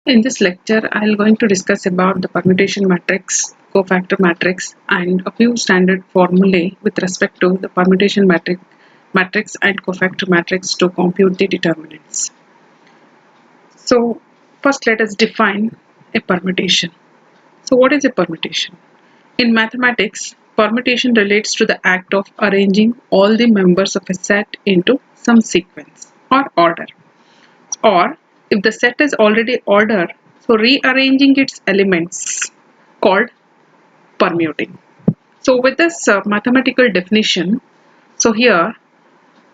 In this lecture, I'm going to discuss about the permutation matrix, cofactor matrix, and a few standard formulae with respect to the permutation matrix and cofactor matrix to compute the determinants. So, first let us define a permutation. So, what is a permutation? In mathematics, permutation relates to the act of arranging all the members of a set into some sequence or order. Or if the set is already ordered, so rearranging its elements called permuting. So with this mathematical definition, so here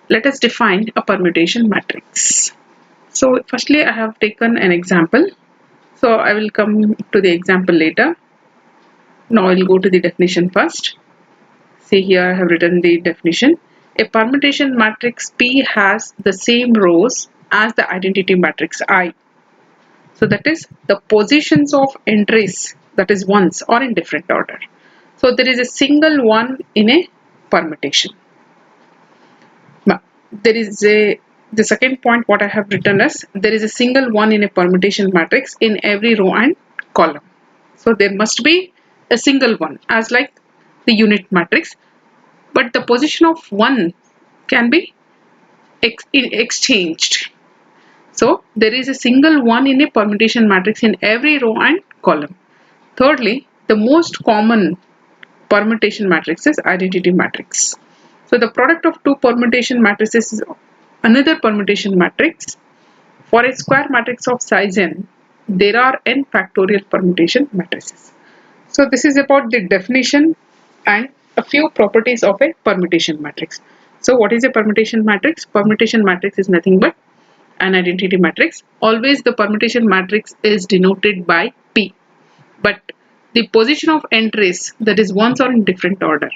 let us define a permutation matrix. So firstly I have taken an example, so I will come to the example later. Now I will go to the definition first. See, here I have written the definition. A permutation matrix P has the same rows as the identity matrix I. So that is the positions of entries, that is ones, or in different order. So there is a single one in a permutation. There is the second point what I have written is there is a single one in a permutation matrix in every row and column. So there must be a single one as like the unit matrix, but the position of one can be exchanged. So there is a single one in a permutation matrix in every row and column. Thirdly, the most common permutation matrix is identity matrix. So the product of two permutation matrices is another permutation matrix. For a square matrix of size n, there are n factorial permutation matrices. So this is about the definition and a few properties of a permutation matrix. So what is a permutation matrix? Permutation matrix is nothing but an identity matrix. Always the permutation matrix is denoted by P, but the position of entries, that is ones, are in different order.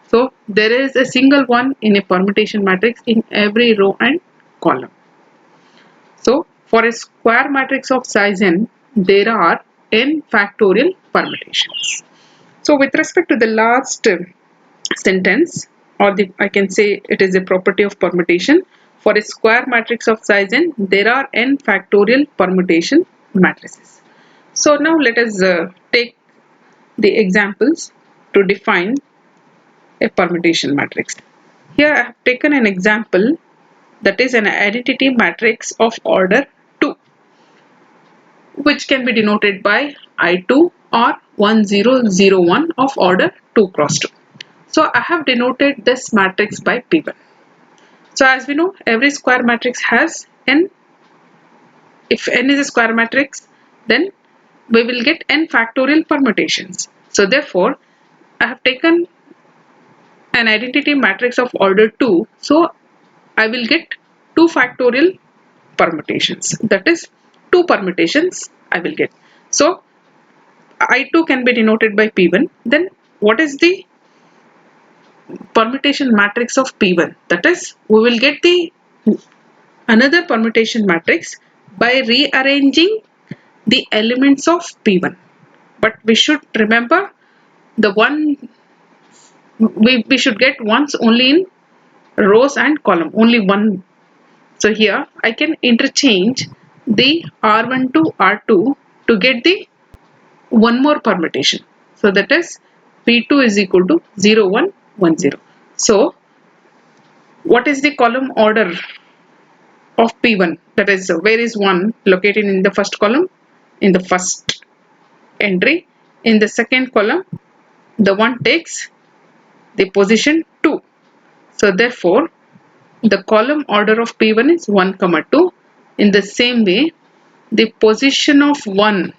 So there is a single one in a permutation matrix in every row and column. So for a square matrix of size n, there are n factorial permutations. So with respect to the last sentence, or I can say it is a property of permutation. For a square matrix of size n, there are n factorial permutation matrices. So now let us take the examples to define a permutation matrix. Here I have taken an example, that is an identity matrix of order 2, which can be denoted by I2 or 1001 of order 2 cross 2. So I have denoted this matrix by P1. So as we know, every square matrix has n. If n is a square matrix, then we will get n factorial permutations. So therefore, I have taken an identity matrix of order 2. So I will get 2 factorial permutations. That is 2 permutations I will get. So I2 can be denoted by P1. Then what is the permutation matrix of P1? That is, we will get the another permutation matrix by rearranging the elements of P1. But we should remember the one we should get ones only in rows and column, only one. So here I can interchange the R1 to R2 to get the one more permutation. So that is P2 is equal to 0, 1, 1, 0. So what is the column order of P1? That is, where is 1 located in the first column? In the first entry. In the second column, the 1 takes the position 2. So therefore, the column order of P1 is 1, 2. In the same way, the position of 1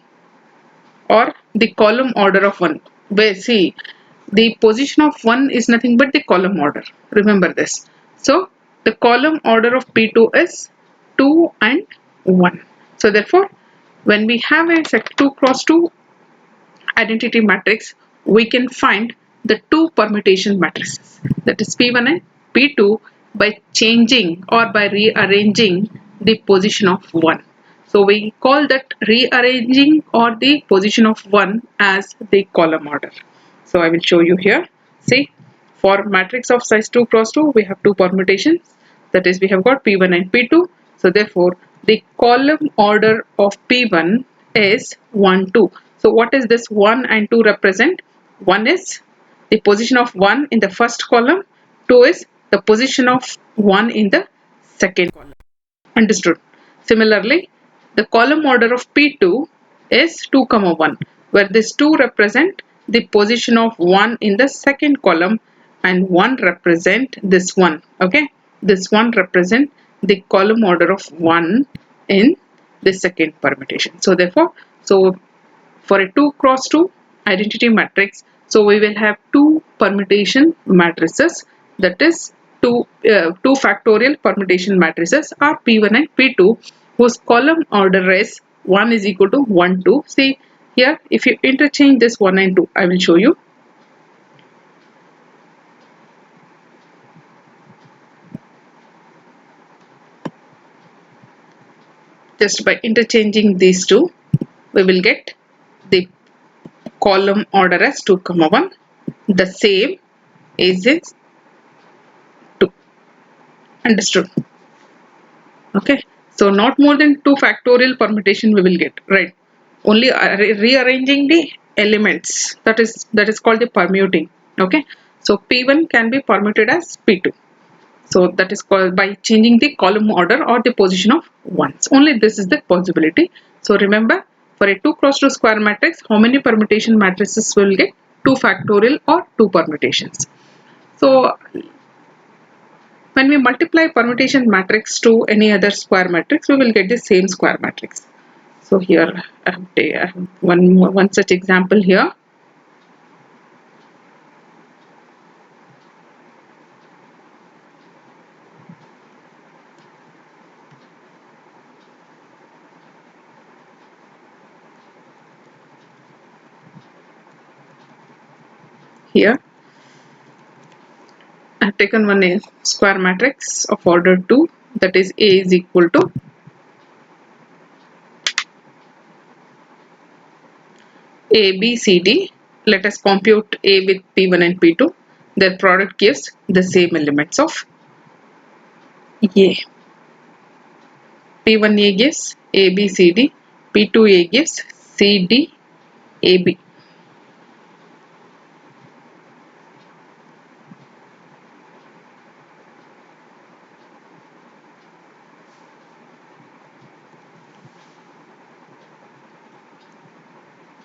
or the column order of 1, where see, the position of 1 is nothing but the column order. Remember this. So the column order of P2 is 2 and 1. So therefore, when we have a 2 cross 2 identity matrix, we can find the 2 permutation matrices, that is P1 and P2, by changing or by rearranging the position of 1. So we call that rearranging or the position of 1 as the column order. So I will show you here. See, for matrix of size 2 cross 2, we have 2 permutations, that is we have got P1 and P2. So therefore, the column order of P1 is 1, 2. So what is this 1 and 2 represent? 1 is the position of 1 in the first column, 2 is the position of 1 in the second column. Understood? Similarly, the column order of P2 is 2, 1, where this 2 represent the position of 1 in the second column and 1 represent this 1. Okay, this 1 represent the column order of 1 in the second permutation. So therefore, so for a 2 cross 2 identity matrix, so we will have two permutation matrices, that is two factorial permutation matrices are P1 and P2 whose column order is 1 is equal to 1, 2. See here, if you interchange this 1 and 2, I will show you. Just by interchanging these two, we will get the column order as 2, 1, the same as is 2. Understood? Okay, so not more than 2 factorial permutation we will get, right? Only rearranging the elements, that is called the permuting. Okay, so P1 can be permuted as P2, so that is called by changing the column order or the position of ones. Only this is the possibility. So remember, for a 2 cross 2 square matrix, how many permutation matrices we will get? 2 factorial or 2 permutations. So when we multiply permutation matrix to any other square matrix, we will get the same square matrix. So here I have one such example here. Here I have taken one square matrix of order 2, that is A is equal to A, B, C, D. Let us compute A with P1 and P2. Their product gives the same elements of A. P1A gives A, B, C, D. P2A gives C, D, A, B.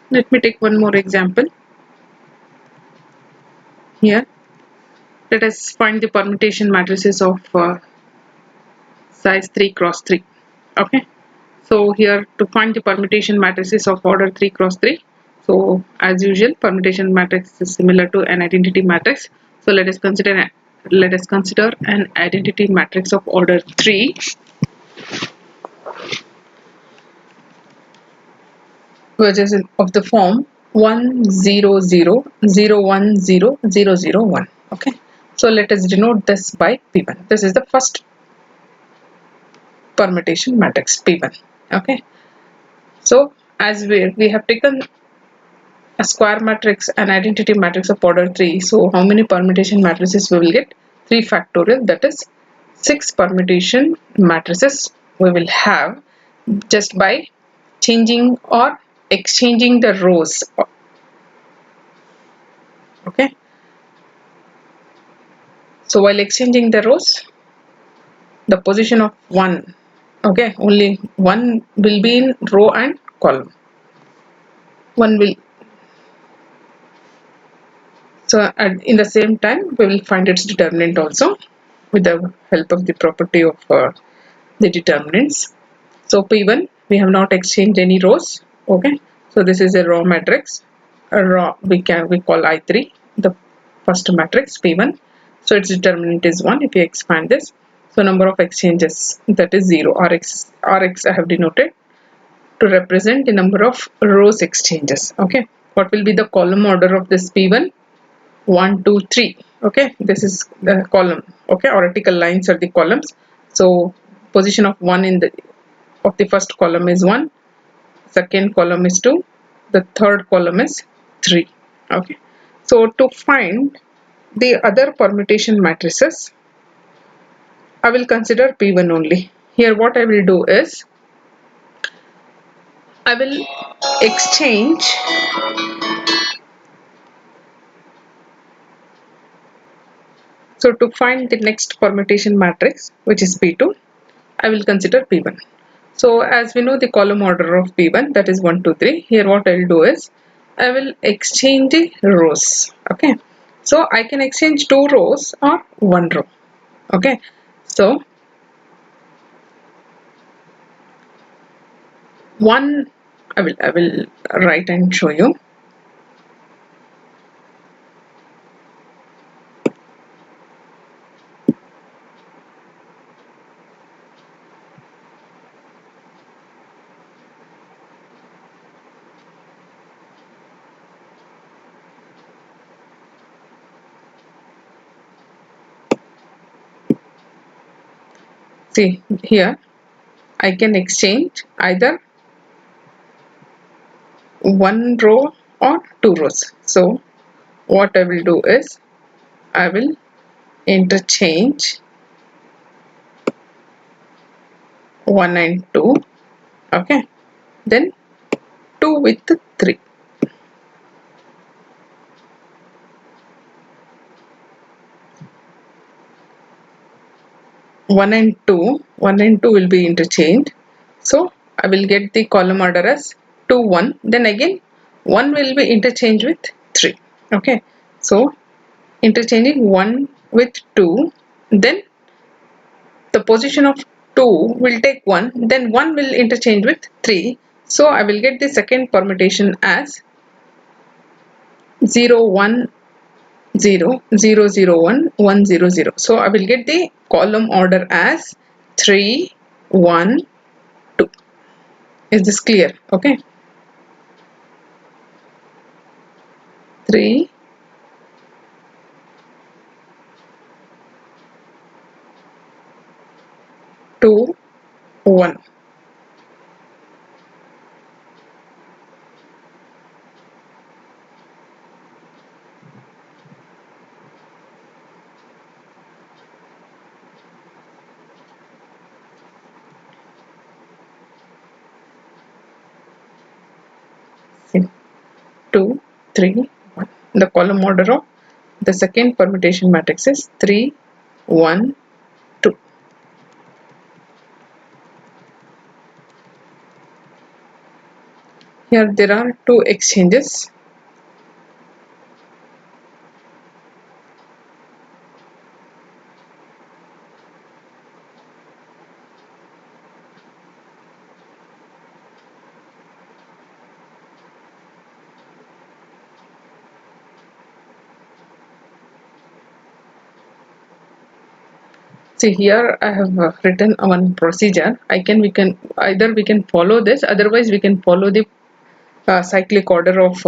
Let me take one more example. Here, let us find the permutation matrices of size 3 cross 3. Okay, so here to find the permutation matrices of order 3 cross 3, so as usual permutation matrix is similar to an identity matrix. So let us consider an identity matrix of order 3, which is of the form 1 0 0 0 1 0 0 0 1. Okay, so let us denote this by P1. This is the first permutation matrix P1. Okay, so as we have taken a square matrix, an identity matrix of order 3, so how many permutation matrices we will get? 3 factorial, that is 6 permutation matrices we will have just by changing or exchanging the rows. Okay, so while exchanging the rows, the position of 1, okay, only 1 will be in row and column. 1 will, so in the same time we will find its determinant also with the help of the property of the determinants. So P1, we have not exchanged any rows. Okay, so this is a row matrix. A row we call I3 the first matrix P1. So its determinant is 1. If you expand this, so number of exchanges, that is 0. Rx I have denoted to represent the number of rows exchanges. Okay, what will be the column order of this P1? 1 2 3. Okay, this is the column. Okay, vertical lines are the columns. So position of 1 in the first column is 1, second column is 2, the third column is 3. Okay, so to find the other permutation matrices, I will consider P1 only. Here what I will do is, I will exchange so to find the next permutation matrix, which is P2, I will consider P1. So as we know the column order of P1, that is 1, 2, 3. Here what I will do is I will exchange the rows. Okay. So I can exchange 2 rows or 1 row. Okay. So one I will write and show you. See here I can exchange either 1 row or 2 rows. So what I will do is I will interchange 1 and 2. Okay. Then 2 with 3. 1 and 2 will be interchanged. So I will get the column order as 2 1, then again 1 will be interchanged with 3. Okay, so interchanging 1 with 2, then the position of 2 will take 1, then 1 will interchange with 3. So I will get the second permutation as 0 1 0 0 0 1 1 0 0. So I will get the column order as 3 1 2. Is this clear? Okay. 3 2 1. See, 2 3 1. The column order of the second permutation matrix is 3 1 2. Here there are two exchanges. See here I have written one procedure. We can follow this, otherwise we can follow the cyclic order of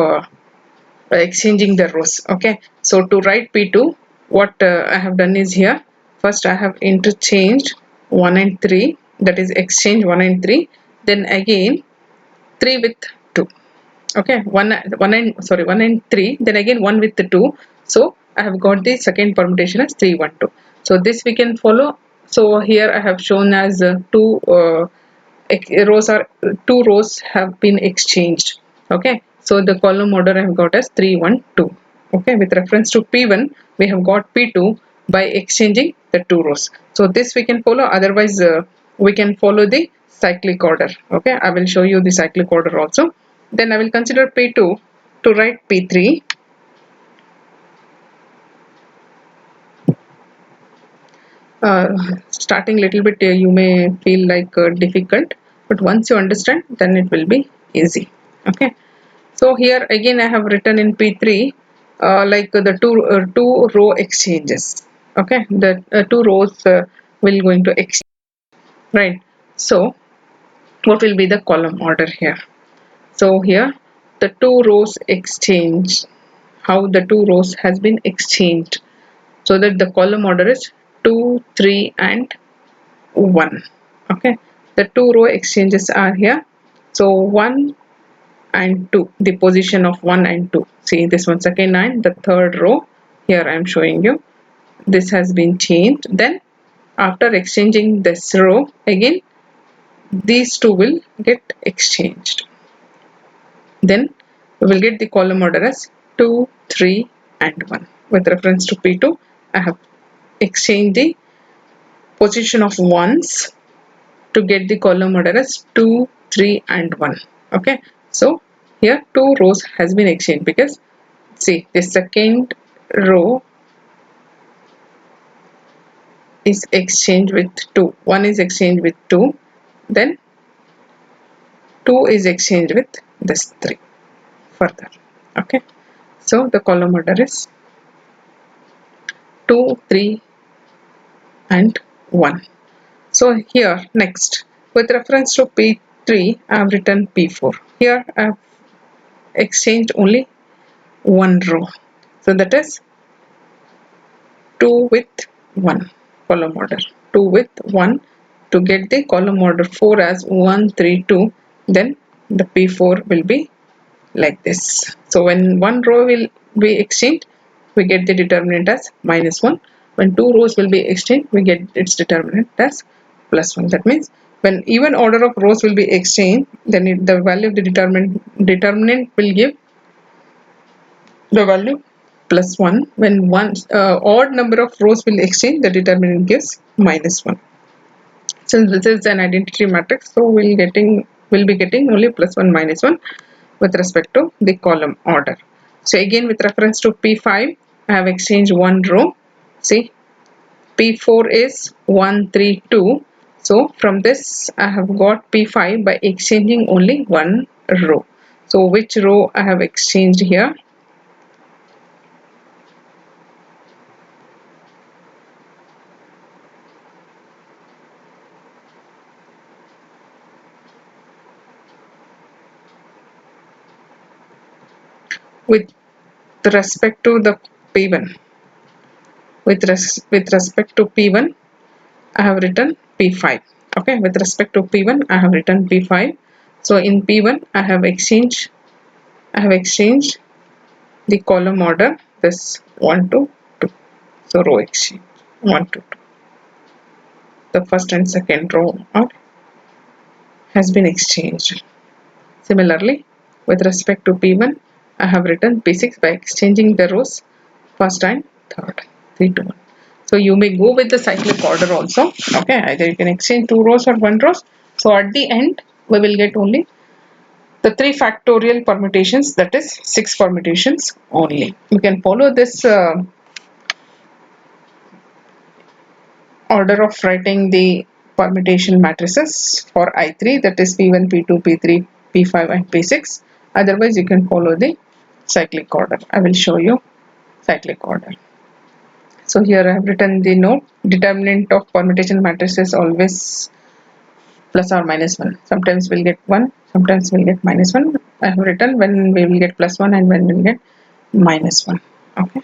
exchanging the rows. Okay, so to write P2, what I have done is here first I have interchanged 1 and 3, that is exchange 1 and 3, then again 3 with 2. Okay, 1 and 3, then again 1 with the 2. So I have got the second permutation as 3 1 2. So this we can follow. So here I have shown as two rows are 2 rows have been exchanged. Okay, so the column order I have got as 3 1 2. Okay, with reference to P1 we have got P2 by exchanging the 2 rows. So this we can follow, otherwise we can follow the cyclic order. Okay, I will show you the cyclic order also. Then I will consider P2 to write P3. Starting little bit you may feel like difficult, but once you understand then it will be easy. Okay, so here again I have written in P3 like the two row exchanges. Okay, the 2 rows will going to exchange, right? So what will be the column order here? So here the 2 rows exchange, how the 2 rows has been exchanged, so that the column order is 2 3 and 1. Okay, the 2 row exchanges are here. So 1 and 2, the position of 1 and 2, see this one second and the third row, here I am showing you this has been changed. Then after exchanging this row, again these two will get exchanged. Then we will get the column order as 2, 3 and 1. With reference to P2, I have exchanged the position of ones to get the column order as 2, 3 and 1. Okay, so here 2 rows has been exchanged because see the second row is exchanged with 2, 1 is exchanged with 2, then 2 is exchanged with this 3 further. Okay, so the column order is 2, 3 and 1. So here next with reference to P3 I have written P4. Here I have exchanged only one row, so that is 2 with 1 column order, 2 with 1 to get the column order 4 as 1, 3, 2, then the P4 will be like this. So when one row will be exchanged, we get the determinant as -1. When two rows will be exchanged, we get its determinant as +1. That means when even order of rows will be exchanged, then the value of the determinant will give the value +1. When one odd number of rows will exchange, the determinant gives -1. Since this is an identity matrix, so we'll be getting only +1 -1 with respect to the column order. So again with reference to P5, I have exchanged one row. See, P4 is 1, 3, 2. So from this I have got P5 by exchanging only one row. So which row I have exchanged here? With respect to the P1. With respect to P1, I have written P5. Okay, with respect to P1, I have written P5. So in P1, I have exchanged the column order this 1 to 2. So row exchange 1 to 2. The first and second row has been exchanged. Similarly, with respect to P1, I have written P6 by exchanging the rows first and third, 3 to 1. So you may go with the cyclic order also. Okay, either you can exchange two rows or one rows. So at the end, we will get only the 3 factorial permutations, that is 6 permutations only. You can follow this order of writing the permutation matrices for I3, that is P1, P2, P3, P5 and P6. Otherwise you can follow the cyclic order. I will show you cyclic order. So here I have written the note: determinant of permutation matrix is always +or -1. Sometimes we'll get 1, sometimes we'll get -1. I have written when we will get +1 and when we'll get -1. Okay.